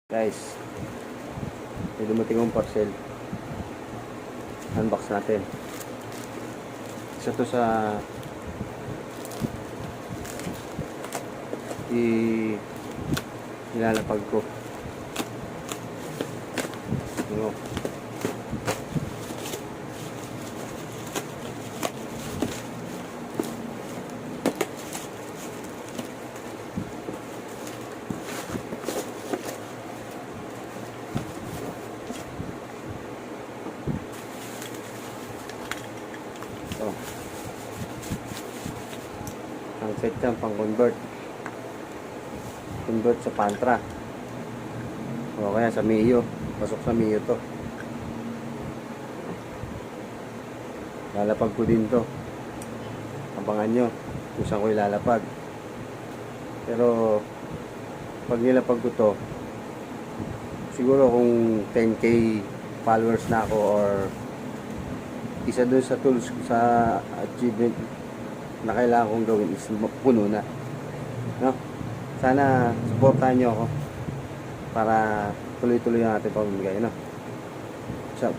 Guys, may dumating yung parcel. Unbox natin. Isa to sa ilalapag ko. Ano? Oh. Ang set yan pang convert sa Pantra o kaya sa Mio. Pasok sa Mio to. Lalapag ko din to. Abangan nyo kung saan ko ilalapag. Pero pag nilapag ko to, siguro kung 10k followers na ako, or isa doon sa tools sa achievement na kailangan kong gawin is puno na, no? Sana supportahan nyo ako para tuloy-tuloy ang ating pamimigay, no? What's up?